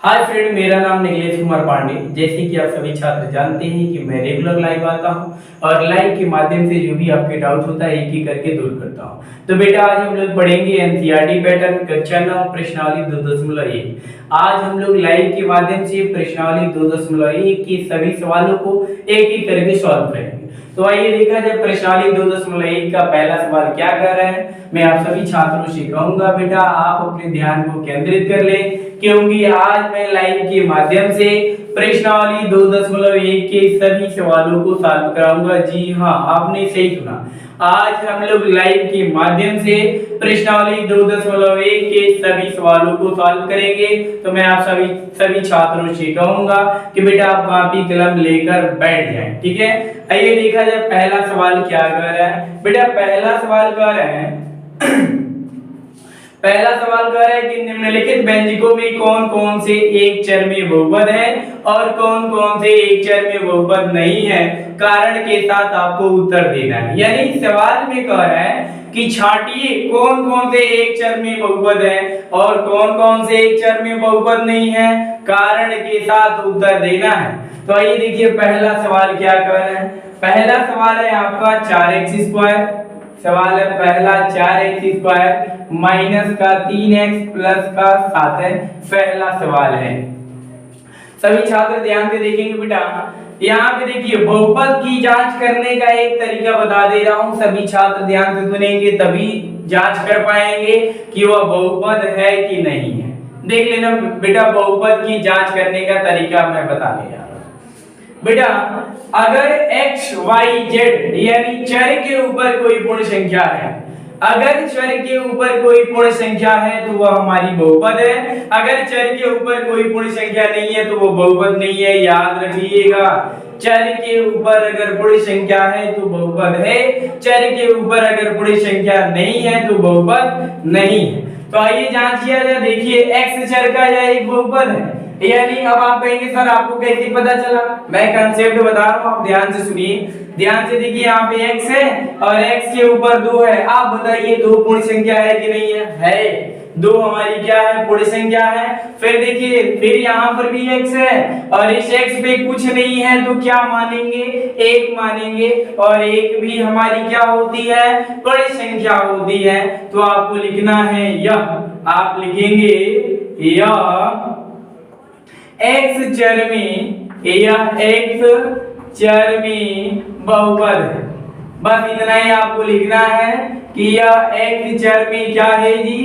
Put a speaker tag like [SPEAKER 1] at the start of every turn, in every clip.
[SPEAKER 1] Hi friend, मेरा नाम निखिलेश कुमार पांडे। जैसे कि आप सभी छात्र जानते हैं कि मैं रेगुलर लाइव आता हूं और लाइव के माध्यम से जो भी आपके डाउट होता है एक एक करके दूर करता हूं। तो बेटा आज हम लोग पढ़ेंगे एनसीईआरटी पैटर्न कक्षा 9 प्रश्नावली 2.1। आज हम लोग लाइव के माध्यम से प्रश्नावली 2.1 के सभी सवालों को एक एक करके सॉल्व करेंगे। तो आइए देखा जाए प्रश्नावली 2.1 का पहला सवाल क्या कर रहा है। मैं आप सभी छात्रों से कहूंगा बेटा आप अपने ध्यान को केंद्रित कर लें, क्योंकि आज मैं लाइव के माध्यम से प्रश्नावली 2.1 के सभी सवालों को सॉल्व कराऊंगा। जी हाँ, आपने सही सुना। आज हम लोग लाइव के माध्यम से प्रश्नावली 2.1 के सभी सवालों को सॉल्व करेंगे। तो मैं आप सभी छात्रों से कहूंगा कि बेटा आप कॉपी कलम लेकर बैठ जाएं, ठीक है। आइए देखा जाए पहला सवाल क्या कह रहा है। बेटा पहला सवाल कह रहा है पहला सवाल कह रहा है कि निम्नलिखित व्यंजकों में कौन कौन से एक चरमी बहुपद है और कौन कौन से एक चरमी बहुपद नहीं है, कारण के साथ आपको उत्तर देना है। यानी सवाल में कह रहा है कि छांटिए कौन कौन से एक चरमी बहुपद है और कौन कौन से एक चरमी बहुपद नहीं है, कारण के साथ उत्तर देना है। तो आइए देखिए पहला सवाल क्या कह रहा है। पहला सवाल है आपका 4x²। सवाल है पहला 4x² माइनस का 3x प्लस का 7 है। पहला सवाल है। सभी छात्र ध्यान से देखेंगे बेटा। यहाँ पे देखिए बहुपद की जांच करने का एक तरीका बता दे रहा हूँ। सभी छात्र ध्यान से सुनेंगे तभी जांच कर पाएंगे कि वह बहुपद है कि नहीं है। देख लेना बेटा, बहुपद की जांच करने का तरीका मैं बता दे रहा हूँ। बेटा अगर x y z यानी चर के ऊपर कोई पूर्ण संख्या है, अगर चर के ऊपर कोई पूर्ण संख्या है तो वह हमारी बहुपद है। अगर चर के ऊपर कोई पूर्ण संख्या नहीं है तो वो बहुपद नहीं है। याद रखिएगा, चर के ऊपर अगर पूर्ण संख्या है तो बहुपद है, चर के ऊपर अगर पूर्ण संख्या नहीं है तो बहुपद नहीं है। तो आइए जांच किया जाए। देखिए x चर का यह एक बहुपद है। यानी अब आप कहेंगे सर आपको कैसे पता चला। मैं कंसेप्ट बता रहा हूं, आप ध्यान से सुनिए। ध्यान से देखिए, यहाँ पे x है और x के ऊपर 2 है। आप बताइए 2 पूर्ण संख्या है कि नहीं है? है। 2 हमारी क्या है? पूर्ण संख्या है। फिर देखिए फिर यहाँ पर भी x है और इस x पे कुछ नहीं है तो क्या मानेंगे? 1 मानेंगे। और 1 भी हमारी क्या होती है? पूर्ण संख्या होती है। तो आपको लिखना है यह, आप लिखेंगे यह x चरमी, यह x चरमी बहुपद है। बस इतना ही आपको लिखना है कि यह x चरमी क्या है जी?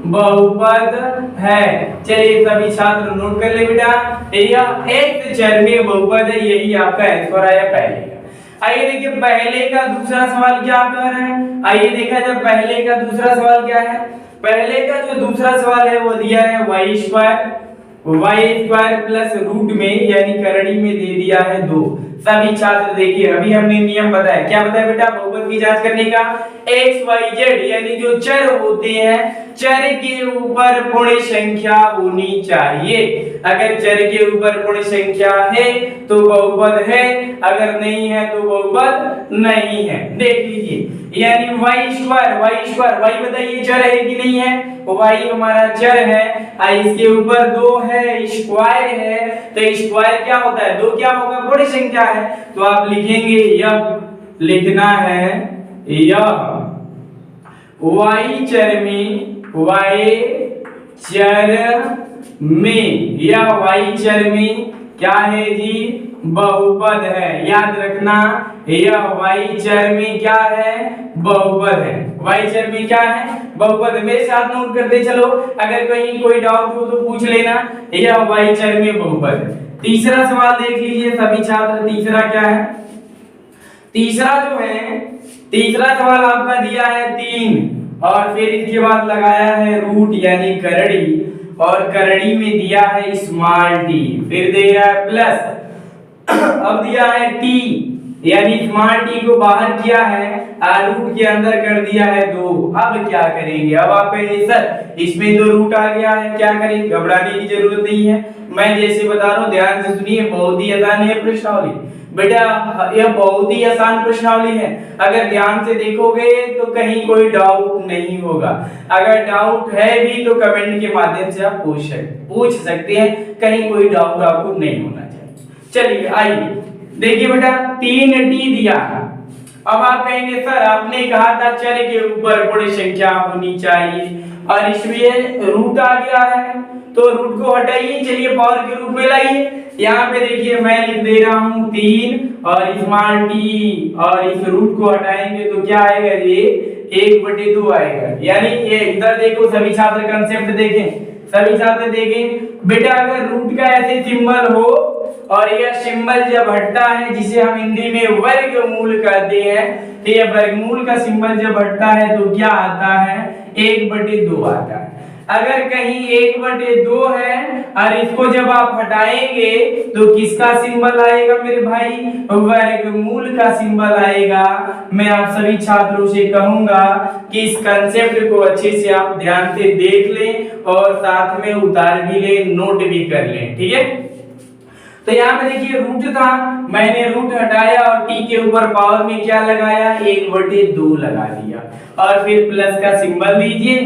[SPEAKER 1] बहुपद है। चलिए सभी छात्र नोट कर ले बेटा, यह x चरमी बहुपद है। यही आपका आंसर आया पहले का। आइए देखिए पहले का दूसरा सवाल क्या कह रहा है। आइए देखा जाए पहले का दूसरा सवाल क्या है। पहले का जो दूसरा सवाल है वो दिया है y² प्लस रूट में यानी करड़ी में दे दिया है 2। सभी छात्र देखिए अभी हमने नियम बताया। क्या बताया बेटा? बहुपद की जांच करने का x y z यानी जो चर होते हैं, चर के ऊपर पूर्ण संख्या होनी चाहिए। अगर चर के ऊपर पूर्ण संख्या है तो बहुपद है, अगर नहीं है तो बहुपद नहीं है। देख लीजिए यानी y² बताइए चर है कि नहीं है? y हमारा चर है, इसके ऊपर 2 है, स्क्वायर है। तो स्क्वायर क्या होता है? 2 क्या होगा? पूर्ण संख्या है। तो आप लिखेंगे यह, लिखना है यह y चर में, यह y चर में क्या है जी? बहुपद है। याद रखना यह y चर में क्या है? बहुपद है। y चर में क्या है? बहुपद है। मेरे साथ नोट करते चलो, अगर कहीं कोई डाउट हो तो पूछ लेना। यह y चर में बहुपद है। तीसरा सवाल देख लीजिए सभी छात्र। तीसरा क्या है? तीसरा जो है, तीसरा सवाल आपका दिया है 3 और फिर इसके बाद लगाया है रूट यानी करड़ी, और करड़ी में दिया है स्मॉल t, फिर दे रहा है प्लस, अब दिया है t यानी स्मॉल t को बाहर किया है, रूट के अंदर कर दिया है 2। अब क्या करेंगे? अब आप कहेंगे सर इसमें तो रूट आ गया है, क्या करें? घबराने की जरूरत नहीं है। मैं जैसे बता रहा हूँ ध्यान से सुनिए, बहुत ही आसान है प्रश्नावली, बेटा यह बहुत ही आसान प्रश्नावली है, अगर ध्यान से देखोगे तो कहीं कोई डाउट नहीं होगा। अगर डाउट है भी तो कमेंट के माध्यम से आप पूछ सकते हैं, कहीं कोई डाउट आपको नहीं होना चाहिए। चलिए आइए देखिए बेटा 3t दिया है। अब आप कहेंगे सर आपने कहा था चर के ऊपर पूर्ण संख्या होनी चाहिए और इसमें रूट आ गया है, तो रूट को हटाइए, चलिए पावर के रूप में लाइए। यहाँ पे देखिए मैं लिख दे रहा हूँ 3 और स्मॉल टी और इस रूट को हटाएंगे तो क्या आएगा, ये 1/2 आएगा। यानी ये इधर देखो, सभी छात्र कंसेप्ट देखें, सभी छात्र देखें बेटा, अगर रूट का ऐसे सिंबल हो और यह सिंबल जब हटता है जिसे हम हिंदी में वर्गमूल कहते हैं, तो यह वर्गमूल का सिंबल जब हटता है तो क्या आता है, 1/2 आता है। अगर कहीं 1/2 है और इसको जब आप हटाएंगे तो किसका सिंबल आएगा मेरे भाई, वर्गमूल का सिंबल आएगा। मैं आप सभी छात्रों से कहूंगा कि इस कंसेप्ट को अच्छे से आप ध्यान से देख लें और साथ में उतार भी लें, नोट भी कर लें, ठीक है। तो यहाँ पे देखिए रूट था, मैंने रूट हटाया और टी के ऊपर पावर में क्या लगाया, 1/2 लगा दिया और फिर प्लस का सिंबल दीजिए,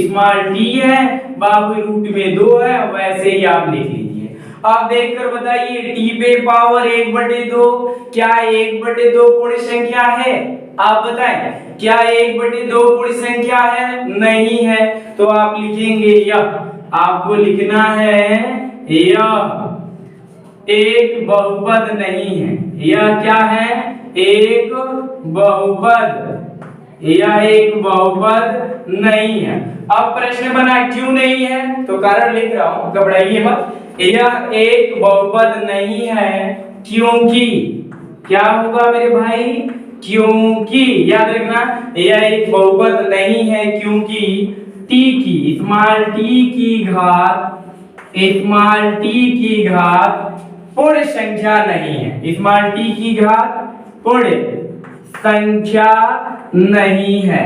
[SPEAKER 1] स्मॉल टी है बाबू रूट में 2 है, वैसे ही आप लिख लीजिए। आप देखकर बताइए टी पे पावर 1/2 क्या 1/2 पूर्ण संख्या है, आप बताएं क्या 1/2 पूर्ण संख्या है, नहीं है, तो आप लिखेंगे यह, आपको लिखना है यह एक बहुपद नहीं है। यह क्या है, एक बहुपद, यह एक बहुपद नहीं है। अब प्रश्न बना क्यों नहीं है, तो कारण लिख रहा हूं, घबराइए मत। यह एक बहुपद नहीं है क्योंकि क्या होगा मेरे भाई, क्योंकि याद रखना यह एक बहुपद नहीं है क्योंकि टी की स्मॉल टी की घात पूर्ण संख्या नहीं है, स्मॉल टी की घात पूर्ण संख्या नहीं है,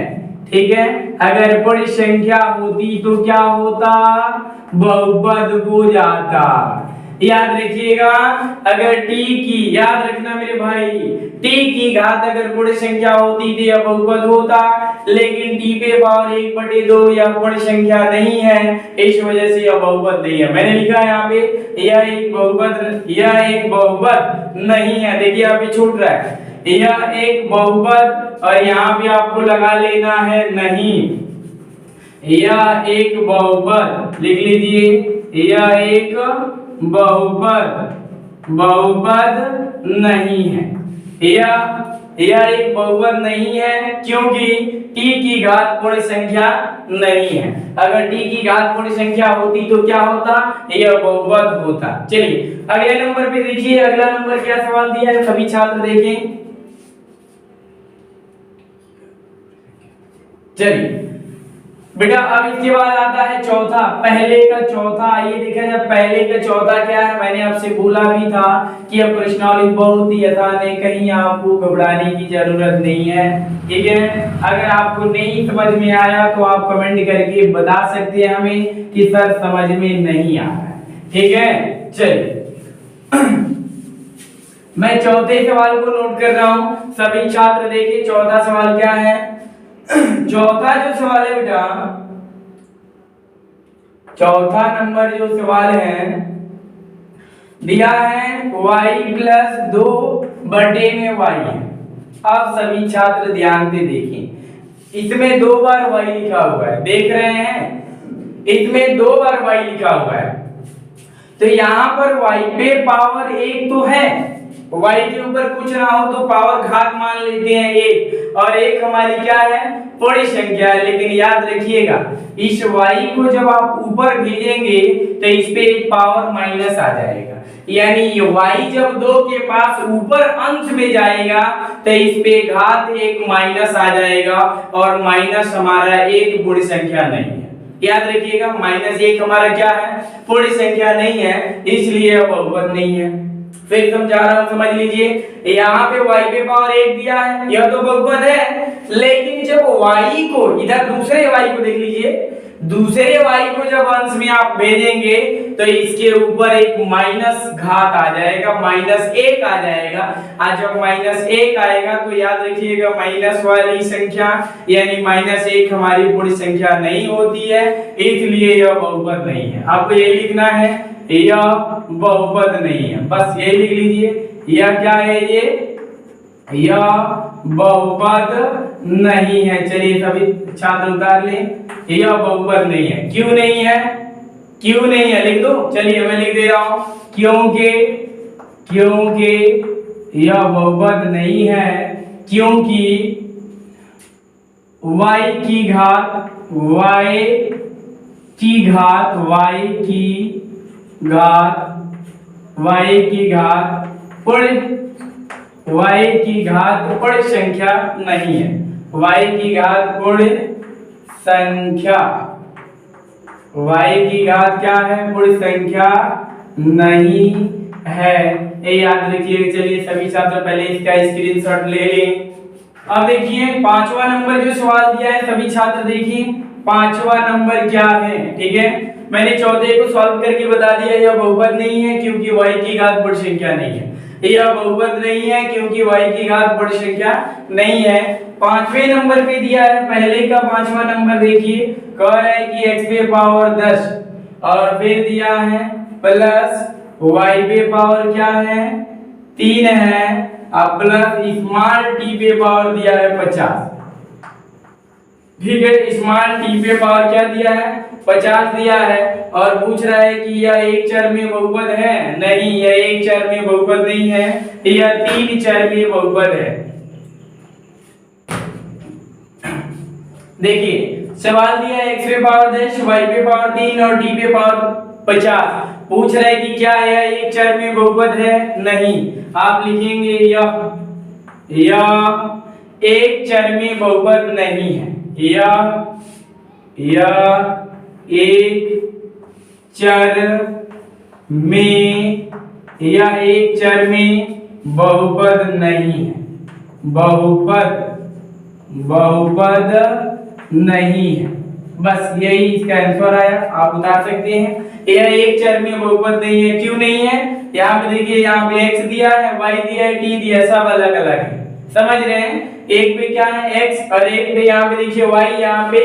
[SPEAKER 1] ठीक है। अगर पूर्ण संख्या होती तो क्या होता, बहुपद हो जाता। याद रखिएगा, अगर टी की, याद रखना मेरे भाई, टी की घात अगर पूर्ण संख्या होती तो यह बहुपद होता, लेकिन टी पे पावर 1/2 यह पूर्ण संख्या नहीं है, इस वजह से यह बहुपद नहीं है। मैंने लिखा है यहाँ पे यह एक बहुपद नहीं है। देखिए यहाँ पे छूट रहा है, यह एक बहुपद और यहाँ पे आपको लगा लेना है नहीं, यह एक बहुपद लिख लीजिए, यह एक बहुपद नहीं है। यह एक बहुपद नहीं है क्योंकि t की घात पूर्ण संख्या नहीं है। अगर t की घात पूर्ण संख्या होती तो क्या होता, यह बहुपद होता। चलिए अगले नंबर पे देखिए, अगला नंबर क्या सवाल दिया है, सभी छात्र देखें। चलिए बेटा अब इसके बाद आता है चौथा, पहले का चौथा। आइए देखा जाए पहले का चौथा क्या है। मैंने आपसे बोला भी था कि यह प्रश्नावली बहुत ही आसान है, कहीं आपको घबराने की जरूरत नहीं है, ठीक है। अगर आपको नहीं समझ में आया तो आप कमेंट करके बता सकते हैं हमें कि सर समझ में नहीं आ रहा है, ठीक है। चलिए मैं चौथे सवाल को नोट कर रहा हूं, सभी छात्र देखिए चौथा सवाल क्या है। चौथा जो सवाल है बेटा, चौथा नंबर जो सवाल है दिया है y+2 बटे में y है। अब सभी छात्र ध्यान से देखें, इसमें 2 बार y लिखा हुआ है, देख रहे हैं, इसमें 2 बार y लिखा हुआ है, तो यहाँ पर y पे पावर 1 तो है, y के ऊपर कुछ ना हो तो पावर घात मान लेते हैं 1, और 1 हमारी क्या है, पूर्ण संख्या है। लेकिन याद रखिएगा इस y को जब आप ऊपर भेजेंगे तो इस पे एक पावर माइनस आ जाएगा, यानी ये y जब 2 के पास ऊपर अंश में जाएगा तो इस पे घात 1 माइनस आ जाएगा, और माइनस हमारा एक पूर्ण संख्या नहीं है। याद रखिएगा -1 हमारा क्या है, पूर्ण संख्या नहीं है, इसलिए यह बहुपद नहीं है। फिर समझा रहा हूं, समझ लीजिए, यहाँ पे y पे पावर 1 दिया है, यह तो बहुपद है, लेकिन जब y को, इधर दूसरे y को देख लीजिए, दूसरे y को जब अंश में आप भेजेंगे तो इसके ऊपर एक माइनस घात आ जाएगा, -1 आ जाएगा। आज जब -1 आएगा तो याद रखिएगा माइनस वाली संख्या यानी -1 हमारी पूर्ण संख्या नहीं होती है, इसलिए यह बहुपद नहीं है। आपको यही लिखना है, यह बहुपद नहीं है, बस यही लिख लीजिए। यह क्या है, यह बहुपद नहीं है। चलिए सभी छात्र उतार लें, यह बहुपद नहीं है। क्यों नहीं है, क्यों नहीं है लिख दो। चलिए मैं लिख दे रहा हूं, क्योंकि यह बहुपद नहीं है क्योंकि y की घात पूर्ण संख्या नहीं है। y की घात पूर्ण संख्या, y की घात क्या है, पूर्ण संख्या नहीं है, ये याद रखिए। चलिए सभी छात्र पहले इसका स्क्रीनशॉट ले लें। अब देखिए 5वां नंबर जो सवाल दिया है, सभी छात्र देखिए 5वां नंबर क्या है। ठीक है, मैंने चौथे को सॉल्व करके बता दिया, यह बहुपद नहीं है क्योंकि y की घात पूर्ण संख्या नहीं है। यह बहुपद नहीं है क्योंकि y की घात पूर्ण संख्या नहीं है। 5वें नंबर पे दिया है, पहले का 5वां नंबर देखिए, कह रहा है कि x पे पावर 10 और फिर दिया है प्लस y पे पावर क्या है 3 है, अब प्लस स्मॉल t पे पावर दिया है 50। ठीक है, स्मॉल t पे पावर क्या दिया है 50 दिया है और पूछ रहा है कि यह एक चरमीय बहुपद है। नहीं, यह एक चरमीय बहुपद नहीं है, यह 3 चरमीय बहुपद है। देखिए सवाल दिया है x पे पावर 10, y पे पावर 3 और t पे पावर 50। पूछ रहा है कि क्या यह एक चरमीय बहुपद है। नहीं, आप लिखेंगे यह एक चरमीय बहुपद नहीं है, यह एक चरमीय बहुपद नहीं है, बहुपद नहीं है। बस यही इसका आंसर आया, आप उतार सकते हैं। यह एक चरमीय बहुपद नहीं है। क्यों नहीं है, यहाँ पे देखिए, यहाँ पे x दिया है, y दिया है, t दिया है, सब अलग अलग है। समझ रहे हैं, एक पे क्या है x और एक पे यहाँ पे देखिए y, यहाँ पे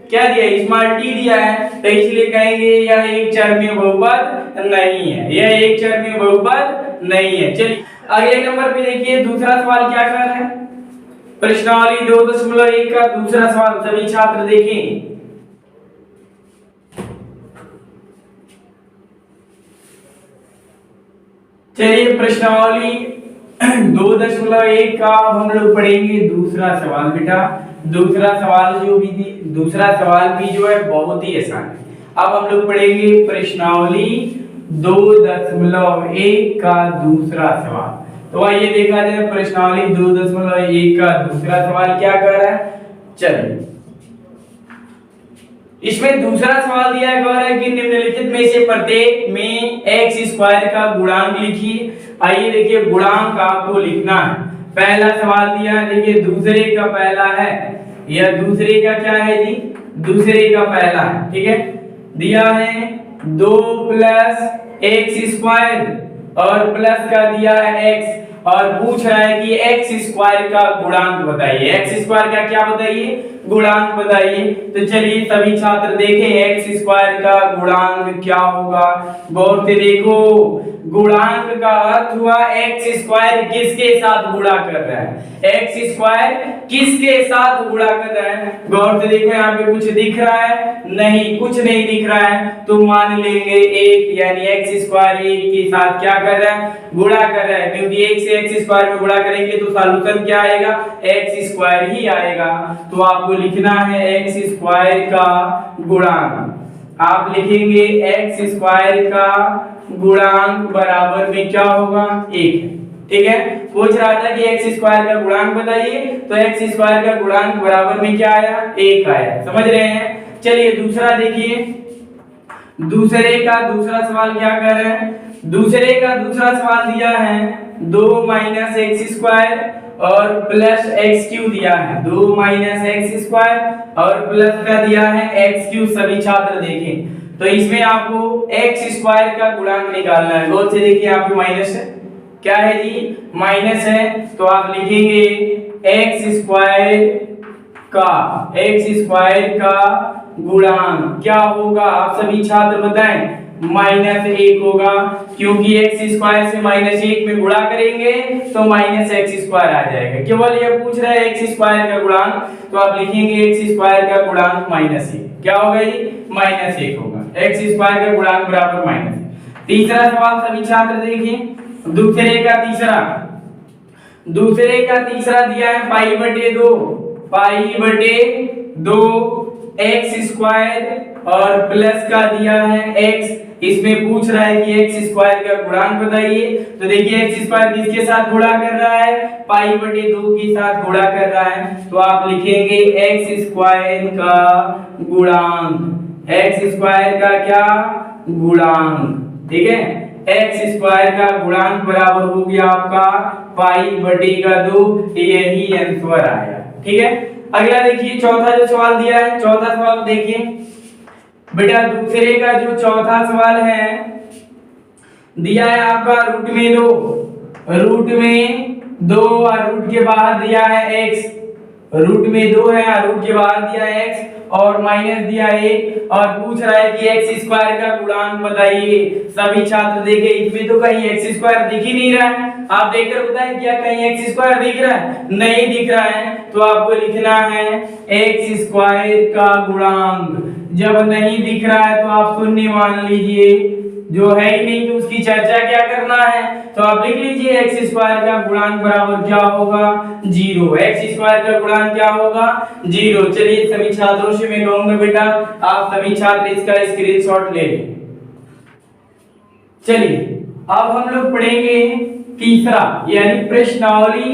[SPEAKER 1] क्या दिया है स्मॉल t दिया है, तो इसलिए कहेंगे यह एक चरमीय बहुपद नहीं है, यह एक चरमीय बहुपद नहीं है। चलिए अगले नंबर पे देखिए, दूसरा सवाल क्या कर रहा है, प्रश्नावली 2.1 का दूसरा सवाल। सभी छात्र देखें, चलिए प्रश्नावली 2.1 का हम लोग पढ़ेंगे दूसरा सवाल। बेटा दूसरा सवाल भी जो है बहुत ही आसान है। अब हम लोग पढ़ेंगे प्रश्नावली 2.1 का दूसरा सवाल। तो आइए देखा जाए प्रश्नावली 2.1 का दूसरा सवाल क्या कर रहा है। चलिए इसमें दूसरा सवाल दिया है कि निम्नलिखित में से प्रत्येक में x स्क्वायर का गुणांक लिखिए। आइए देखिए, गुणांक आपको लिखना है। पहला सवाल दिया है, देखिए दूसरे का पहला है, यह दूसरे का क्या है जी, दूसरे का पहला है। ठीक है, दिया है 2 + x स्क्वायर और प्लस का दिया है x और पूछ रहा है कि x स्क्वायर का गुणांक बताइए। x स्क्वायर का क्या बताइए, गुणांक बताइए। तो चलिए सभी छात्र देखें x स्क्वायर का गुणांक क्या होगा। गौर से देखो, गुणांक का अर्थ हुआ x स्क्वायर किसके साथ गुणा कर रहा है, x स्क्वायर किसके साथ गुणा कर रहा है। गौर से देखो, यहाँ पे कुछ दिख रहा है, नहीं कुछ नहीं दिख रहा है, तो मान लेंगे 1, यानी x स्क्वायर 1 के साथ क्या कर रहा है, गुणा कर रहा है। क्योंकि 1 से x स्क्वायर में गुणा करेंगे तो सॉल्यूशन क्या आएगा, x स्क्वायर ही आएगा। तो आपको लिखना है x स्क्वायर का गुणांक। आप लिखेंगे x स्क्वायर का गुणांक बराबर में क्या होगा, 1। ठीक है, पूछ रहा था कि x स्क्वायर का गुणांक बताइए, तो x स्क्वायर का गुणांक बराबर में क्या आया, 1 आया। समझ रहे हैं। चलिए दूसरा देखिए, दूसरे का दूसरा सवाल क्या कर रहे हैं। दूसरे का दूसरा सवाल दिया है 2 - x स्क्वायर और प्लस एक्स क्यू दिया है 2 माइनस एक्स स्क्वायर और प्लस का दिया है एक्स क्यू। सभी छात्र देखें तो इसमें आपको एक्स स्क्वायर का गुणांक निकालना है। गौर से देखिए आपको माइनस है, क्या है जी माइनस है, तो आप लिखेंगे एक्स स्क्वायर का गुणांक क्या होगा आप सभी छात्र बताएं, -1 होगा, क्योंकि एक्स स्क्वायर से -1 में गुणा करेंगे तो माइनस एक्स स्क्वायर आ जाएगा। केवल ये पूछ रहा है एक्स स्क्वायर का गुणांक, तो आप लिखेंगे एक्स स्क्वायर का गुणांक -1 क्या होगा जी -1 होगा। एक्स स्क्वायर का गुणांक बराबर -1। तीसरा सवाल सभी छात्र देखिए, दूसरे का तीसरा दिया है पाई/2 एक्स स्क्वायर और प्लस का दिया है एक्स। इसमें पूछ रहा है कि एक्स स्क्वायर का गुणांक बताइए। तो देखिए एक्स स्क्वायर किसके साथ गुणा कर रहा है, पाई/2 के साथ गुणा कर रहा है, तो आप लिखेंगे एक्स स्क्वायर का गुणांक, एक्स स्क्वायर का क्या गुणांक, ठीक है, एक्स स्क्वायर का गुणांक बराबर हो गया आपका पाई/2। यही आंसर आया, ठीक है। अगला देखिए चौथा जो सवाल दिया है, चौथा सवाल देखिए बेटा, दूसरे का जो चौथा सवाल है दिया है आपका रूट में 2 और रूट के बाहर दिया है x, रूट में 2 है और रूट के बाहर दिया है x और माइनस दिया है 1 और पूछ रहा है कि एक्स स्क्वायर का गुणांक बताइए। सभी छात्र देखें इसमें तो कहीं एक्स स्क्वायर दिख ही नहीं रहा है, आप देखकर बताएं क्या कहीं एक्स स्क्वायर दिख रहा है, नहीं दिख रहा है, तो आपको लिखना है एक्स स्क्वायर का गुणांक। जब नहीं दिख रहा है तो आप शून्य मान लीजिए, जो है ही नहीं तो उसकी चर्चा क्या करना है, तो आप लिख लीजिए एक्स स्क्वायर का गुणांक बराबर क्या होगा 0। एक्स स्क्वायर का गुणांक क्या होगा 0। चलिए सभी छात्रों से मैं कहूंगा बेटा आप सभी छात्र इसका स्क्रीनशॉट ले लें। चलिए अब हम लोग पढ़ेंगे तीसरा यानी प्रश्नावली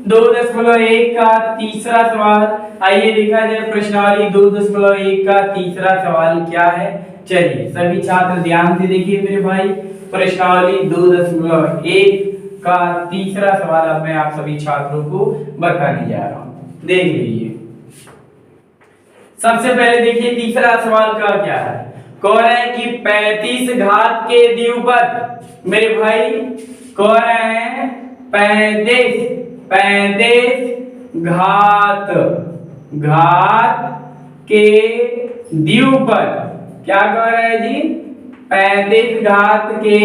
[SPEAKER 1] 2.1 का तीसरा सवाल। आइए देखा जाए प्रश्नावली 2.1 का तीसरा सवाल क्या है। चलिए सभी छात्र ध्यान से देखिए मेरे भाई, प्रश्नावली 2.1 का तीसरा सवाल अब मैं आप सभी छात्रों को बताने जा रहा हूं, देख लीजिए। सबसे पहले देखिए तीसरा सवाल का क्या है, कह रहा है कि 35 घात के द्विपद, मेरे भाई कह रहे हैं 35 घात के द्विपद, क्या कह रहे हैं जी 35 घात के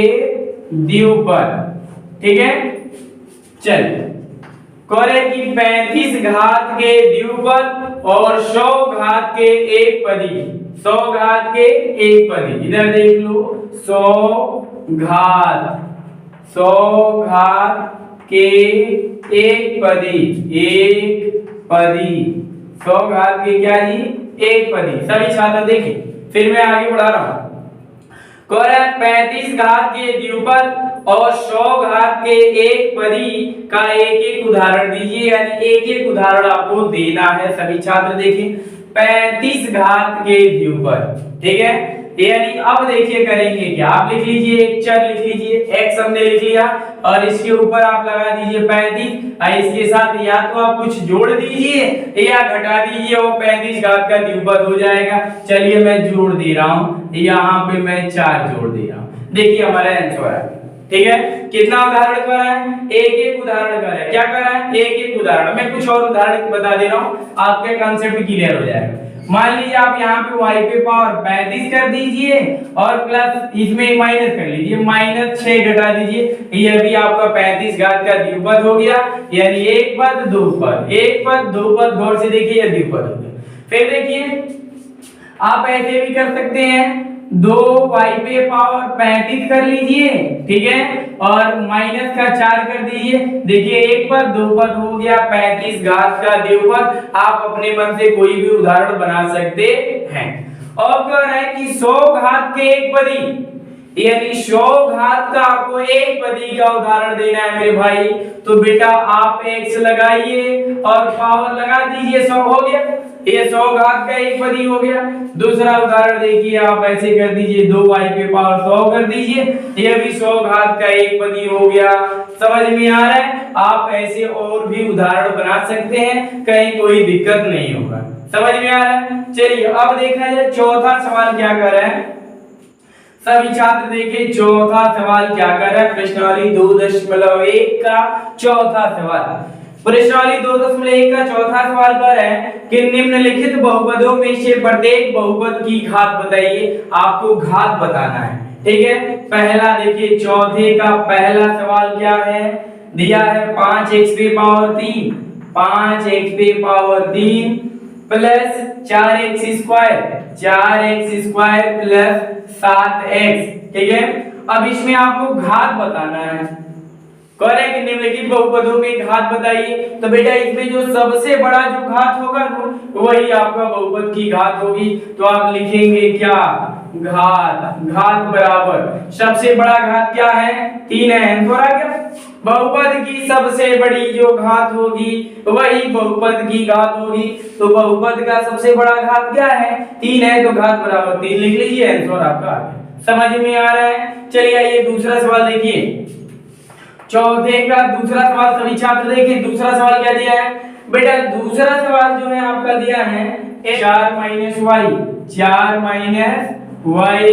[SPEAKER 1] द्विपद, ठीक है। चलिए कह रहे हैं कि 35 घात के द्विपद और 100 घात के एक पदी, 100 घात के एक पदी, इधर देख लो 100 घात के एक पदी, 100 घात के क्या जी एक पदी। सभी छात्र देखिए फिर मैं आगे बढ़ा रहा हूं, कह रहा है 35 घात के द्विपद और 100 घात के एक पदी का एक एक उदाहरण दीजिए, यानी एक एक उदाहरण आपको देना है। सभी छात्र देखिए 35 घात के द्विपद, ठीक है, यानी अब देखिए करेंगे क्या, आप लिख लीजिए एक चर लिख लीजिए, x हमने लिख लिया और इसके ऊपर आप लगा दीजिए 35 और इसके साथ या तो आप कुछ जोड़ दीजिए या घटा दीजिए, वो 35 घात का द्विपद हो जाएगा। चलिए मैं जोड़ दे रहा हूं, यहाँ पे मैं 4 जोड़ दे रहा हूं, देखिए हमारा आंसर है, ठीक है। कितना उदाहरण कर रहा है, एक एक उदाहरण कर रहा है, क्या कर रहा है एक एक उदाहरण। मैं कुछ और उदाहरण बता दे रहा हूं, आपके कॉन्सेप्ट क्लियर हो जाएगा। मान लीजिए आप यहाँ पे y पे पावर 35 कर दीजिए और प्लस इसमें माइनस कर लीजिए, -6 घटा दीजिए, ये भी आपका 35 घात का द्विपद हो गया, यानी एक पद दो पद, गौर से देखिए ये द्विपद हो गया। फिर देखिए आप ऐसे भी कर सकते हैं, 2y पे पावर 35 कर लीजिए, ठीक है, और माइनस का 4 कर दीजिए, देखिए एक पद दो पद हो गया 35 घात का द्विपद। आप अपने मन से कोई भी उदाहरण बना सकते हैं। और कह रहा है कि 100 घात के एक पदी, यानी 100 घात का आपको एक पदी का उदाहरण देना है मेरे भाई, तो बेटा आप x लगाइए और पावर लगा दीजिए, 100 हो गया, ये 100 घात का एक पदी हो गया। दूसरा उदाहरण देखिए आप ऐसे कर दीजिए, 2y पे पावर 100 कर दीजिए, ये भी 100 घात का एक पदी हो गया। समझ में आ रहा है? आप ऐसे और भी उदाहरण बना सकते हैं, कहीं कोई दिक्कत नहीं होगा। समझ में आ रहा है? चलिए अब देखा जाए चौथा सवाल क्या कर रहा है। सभी छात्र देखिए चौथा सवाल क्या कर रहा है। प्रश्नावली 2.1 का चौथा सवाल। प्रश्नावली 2.1 का चौथा सवाल कर रहा है कि निम्नलिखित बहुपदों में से प्रत्येक बहुपद की घात बताइए। आपको घात बताना है, ठीक है। पहला देखिए चौथे का पहला सवाल क्या है, दिया है 5x⁻³ 5x⁻³ plus 4x² 4x² plus 7x, ठीक है। अब इसमें आपको घात बताना है। कह रहे हैं कि निम्नलिखित बहुपदों में घात बताइए, तो बेटा इसमें जो सबसे बड़ा जो घात होगा वही आपका बहुपद की घात होगी। तो आप लिखेंगे क्या, घात। घात बराबर सबसे बड़ा घात क्या है, 3 है। थोड़ा क्या, बहुपद की सबसे बड़ी जो घात होगी वही बहुपद की घात होगी। तो बहुपद का सबसे बड़ा घात क्या है, 3 है, तो घात बराबर 3 लिख लीजिए, आंसर आपका आ गया। समझ में आ रहा है? चलिए आइए दूसरा सवाल देखिए। चौथे का दूसरा सवाल सभी छात्र देखिए। दूसरा सवाल क्या दिया है बेटा, दूसरा सवाल जो है आपका दिया है 4 y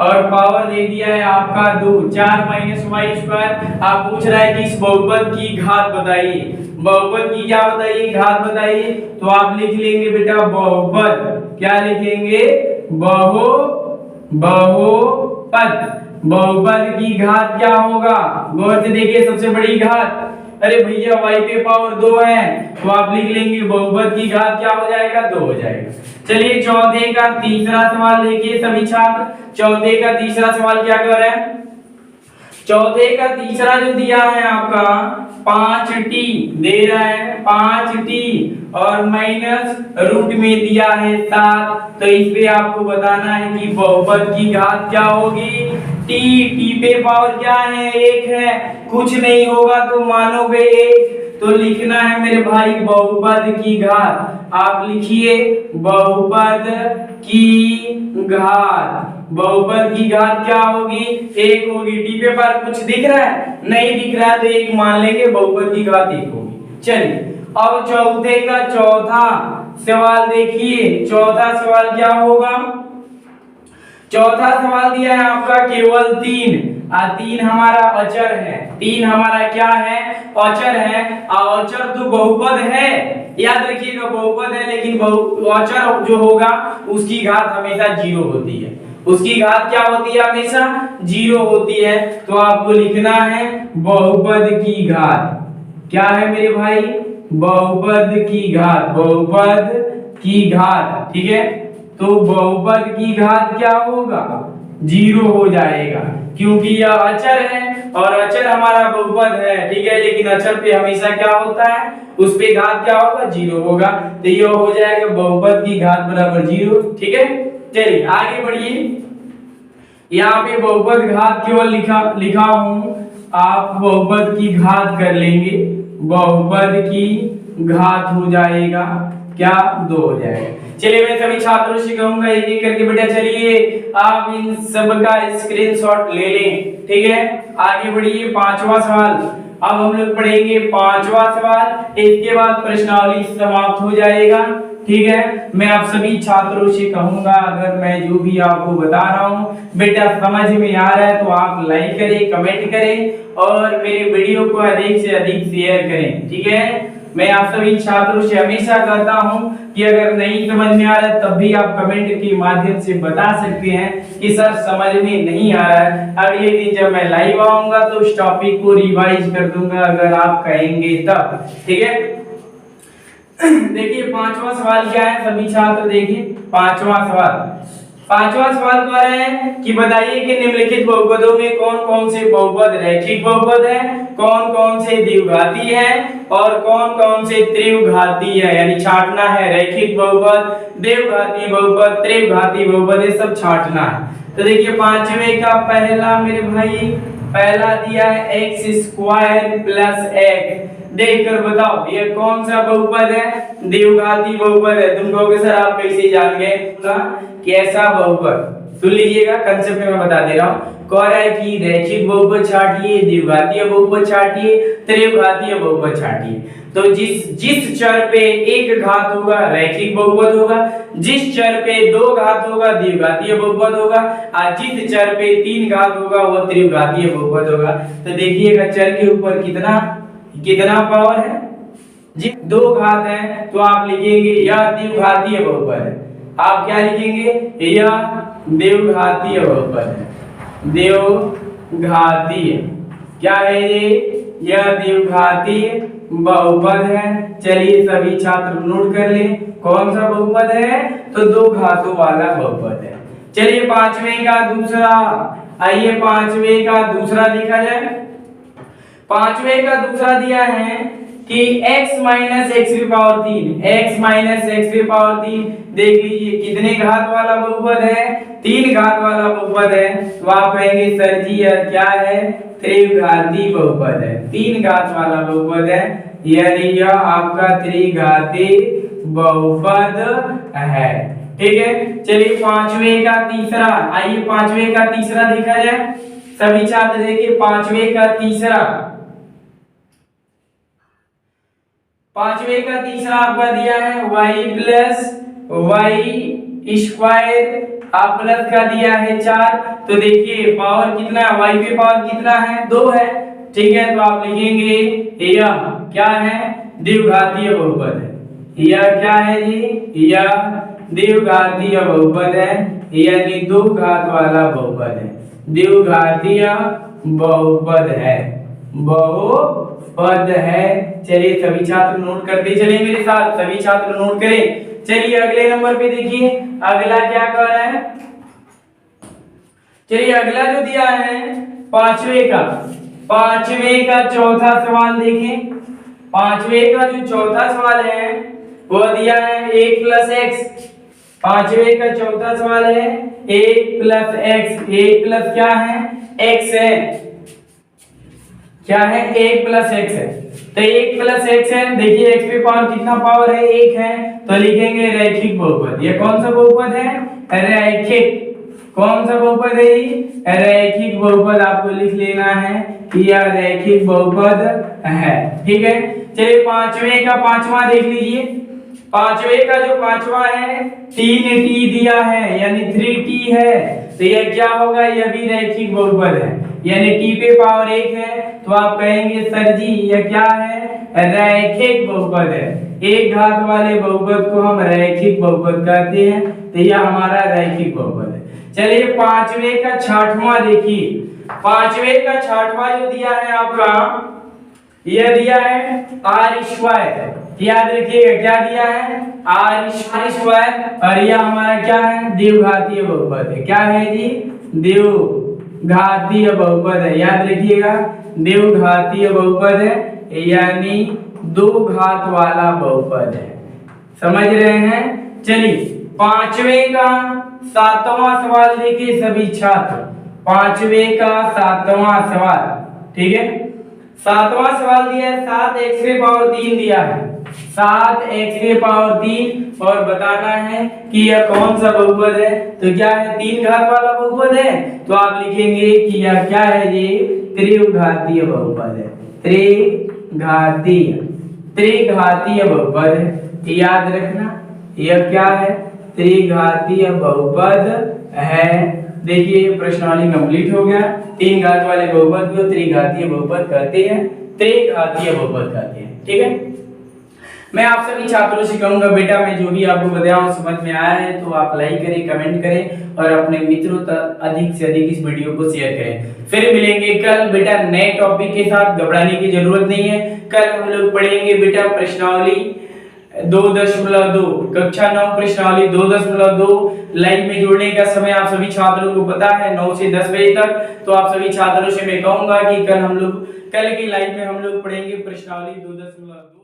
[SPEAKER 1] और पावर दे दिया है आपका 2 4 - y²। आप पूछ रहा है कि इस बहुपद की घात बताइए। बहुपद की क्या बताइए, घात बताइए। तो आप लिख लेंगे बेटा बहुपद, क्या लिखेंगे, बहुपद। बहुपद की घात क्या होगा, गौर से देखिए सबसे बड़ी घात। अरे भैया y पे पावर 2 है, तो आप लिख लेंगे बहुपद की घात क्या हो जाएगा, 2 हो जाएगा। चलिए चौथे का तीसरा सवाल देखिए सभी छात्र। चौथे का तीसरा सवाल क्या कर रहा है, चौथे का तीसरा जो दिया है आपका 5t दे रहा है 5t और माइनस रूट में दिया है 7। तो इस पे आपको बताना है कि बहुपद की घात क्या होगी। t पे पावर क्या है, 1 है, कुछ नहीं होगा तो मानोगे 1, तो लिखना है मेरे भाई बहुपद की घात। आप लिखिए बहुपद की घात। बहुपद की घात क्या होगी, 1 होगी। टी पे पर कुछ दिख रहा है, नहीं दिख रहा है, तो 1 मान लेंगे, बहुपद की घात 1 होगी। चलिए अब चौथे का चौथा सवाल देखिए। चौथा सवाल क्या होगा, चौथा सवाल दिया है आपका केवल 3 हमारा अचर है। 3 हमारा क्या है, अचर है। अचर तो बहुपद है, याद रखिएगा बहुपद है, लेकिन अचर जो होगा उसकी घात हमेशा 0 होती है। उसकी घात क्या होती है, हमेशा 0 होती है। तो आपको लिखना है बहुपद की घात। क्या है मेरे भाई, बहुपद की घात। बहुपद की घात, ठीक है। तो बहुपद की घात क्या होगा, 0 हो जाएगा, क्योंकि यह अचर है और अचर हमारा बहुपद है, ठीक है। लेकिन अचर पे हमेशा क्या होता है, उस पे घात क्या होगा, 0 होगा। तो यह हो जाएगा बहुपद की घात बराबर 0, ठीक है। चलिए आगे बढ़िए। यहाँ पे बहुपद घात केवल लिखा हूं, आप बहुपद की घात कर लेंगे। बहुपद की घात हो जाएगा क्या, 2 हो जाएगा। चलिए मैं सभी छात्रों से कहूंगा एक एक करके बेटा चलिए आप इन सब का स्क्रीनशॉट ले लें, ठीक है। आगे बढ़िए, 5वां सवाल। अब हम लोग पढ़ेंगे 5वां सवाल, इसके बाद प्रश्नावली समाप्त हो जाएगा, ठीक है। मैं आप सभी छात्रों से कहूंगा अगर मैं जो भी आपको बता रहा हूं बेटा समझ में आ रहा है तो आप लाइक करें, कमेंट करें और मेरे वीडियो को अधिक से अधिक शेयर करें, ठीक है। मैं आप सभी छात्रों से हमेशा कहता हूं कि अगर नहीं समझ में आ रहा है तब भी आप कमेंट के माध्यम से बता सकते हैं कि सर समझ में नहीं आ रहा है। अगले दिन जब मैं लाइव आऊंगा तो उस टॉपिक को रिवाइज कर दूंगा अगर आप कहेंगे तब, ठीक है। देखिए 5वां सवाल क्या है सभी छात्र, देखिए 5वां सवाल। 5वां सवाल कह रहे हैं कि बताइए कि निम्नलिखित बहुपदों में कौन कौन से बहुपद रैखिक बहुपद है, कौन कौन से द्विघाती है और कौन कौन से त्रिघाती है। यानी छांटना है, रैखिक बहुपद, द्विघाती बहुपद, त्रिघाती बहुपद, ये सब छांटना है। तो देखिए 5वें का पहला मेरे भाई, पहला दिया है x² + x। देखकर बताओ ये कौन सा बहुपद है, द्विघाती बहुपद है। तुम कहोगे सर आप कैसे जान गए, कैसा बहुपद, सुन लीजिएगा, कंसेप्ट में मैं बता दे रहा हूँ। कह रहा है कि रैखिक बहुपद छांटिए, द्विघातीय बहुपद छांटिए, त्रिघातीय बहुपद छांटिए। तो जिस चर पे एक घात होगा रैखिक बहुपद होगा, जिस चर पे दो घात होगा द्विघातीय बहुपद होगा, और जिस चर पे तीन घात होगा वो त्रिघातीय बहुपद होगा। तो देखिएगा चर के ऊपर कितना पावर है। जी दो घात है तो आप लिखेंगे यह द्विघातीय बहुपद है। आप क्या लिखेंगे, यह द्विघातीय बहुपद है। द्विघातीय क्या है ये, यह द्विघातीय बहुपद है। चलिए सभी छात्र नोट कर ले कौन सा बहुपद है, तो दो घातों वाला बहुपद है। चलिए पांचवें का दूसरा, आइए पांचवें का दूसरा देखा जाए। पांचवें का दूसरा दिया है कि x माइनस एक्स की पावर 3, x माइनस एक्स की पावर 3, देख लीजिए कितने घात वाला बहुपद है, तीन घात वाला बहुपद है। तो आप कहेंगे सर जी यह क्या है, त्रिघाती बहुपद है, तीन घात वाला बहुपद है, यानी यह आपका त्रिघाती बहुपद है। ठीक है, चलिए पांचवें का तीसरा, आइए पांचवें का तीसरा देखा जाए। सभी छात्र देखिए पांचवें का तीसरा, पांचवें का तीसरा आपका दिया है y प्लस वाई स्क्वायर, आप प्लस का दिया है 4। तो देखिए पावर कितना है, y पे पावर कितना है, 2 है। ठीक है, तो आप लिखेंगे यह क्या है, द्विघातीय बहुपद है। यह क्या है जी, यह द्विघातीय बहुपद है, यानी दो घात वाला बहुपद है, द्विघातीय बहुपद है, बहुपद है। चलिए सभी छात्र नोट करते चलिए मेरे साथ, सभी छात्र नोट करें। चलिए अगले नंबर पे देखिए, अगला क्या कर रहा है। चलिए अगला जो दिया है पांचवें का चौथा सवाल देखें। पांचवें का जो चौथा सवाल है वो दिया है 1 प्लस एक्स। पांचवें का चौथा सवाल है 1 प्लस एक्स, 1 प्लस क्या है, एक्स है, क्या है, 1 प्लस एक्स है। तो 1 प्लस एक्स है, देखिए एक्स पे पावर कितना पावर है, 1 है, तो लिखेंगे रैखिक बहुपद। ये कौन सा बहुपद है, रैखिक, कौन सा बहुपद है, रैखिक बहुपद। आपको लिख लेना है कि यह रैखिक बहुपद है। ठीक है, चलिए पांचवें का पांचवा देख लीजिए। पांचवें का जो पांचवा है 3t दिया है, यानी 3t है, तो यह क्या होगा, यह भी रैखिक बहुपद है, यानी t पे पावर 1 है। तो आप कहेंगे सर जी यह क्या है, रैखिक बहुपद है। एक घात वाले बहुपद को हम रैखिक बहुपद कहते हैं, तो यह हमारा रैखिक बहुपद है। चलिए पांचवें का छठवां देखिए। पांचवें का छठवां जो दिया है आपका, यह दिया है आर स्क्वायर। याद रखिएगा क्या दिया है, आर स्क्वायर, और यह हमारा क्या है, द्विघातीय बहुपद है। क्या है जी, द्विघातीय बहुपद है। याद रखिएगा द्विघातीय बहुपद है, यानी दो घात वाला बहुपद है। समझ रहे हैं। चलिए पांचवें का सातवां सवाल देखिए सभी छात्र। पांचवें का सातवां सवाल, ठीक है, सातवां सवाल दिया है 7x की पावर 3 दिया है, 7x की पावर 3, और बताना है कि यह कौन सा बहुपद है। तो क्या है, तीन घात वाला बहुपद है, तो आप लिखेंगे कि यह क्या है, ये त्रिघातीय बहुपद है, त्रिघातीय बहुपद है। याद रखना यह क्या है, त्रिघातीय बहुपद है। देखिए प्रश्नावली कंप्लीट हो गया। तीन घात वाले बहुपद को त्रिघातीय बहुपद कहते हैं, त्रिघातीय बहुपद कहते हैं। ठीक है, मैं आप सभी छात्रों से कहूंगा बेटा मैं जो भी आपको बताया हूं समझ में आया है तो आप लाइक करें, कमेंट करें और अपने मित्रों तक अधिक से अधिक इस वीडियो को शेयर करें। फिर मिलेंगे कल बेटा नए टॉपिक के साथ, घबराने की जरूरत नहीं है। कल हम लोग पढ़ेंगे बेटा प्रश्नावली 2.2, कक्षा 9 प्रश्नावली 2.2। लाइव में जुड़ने का समय आप सभी छात्रों को पता है 9 से 10 बजे तक। तो आप सभी छात्रों से मैं कहूंगा कि कल की लाइव में हम लोग पढ़ेंगे प्रश्नावली 2.2।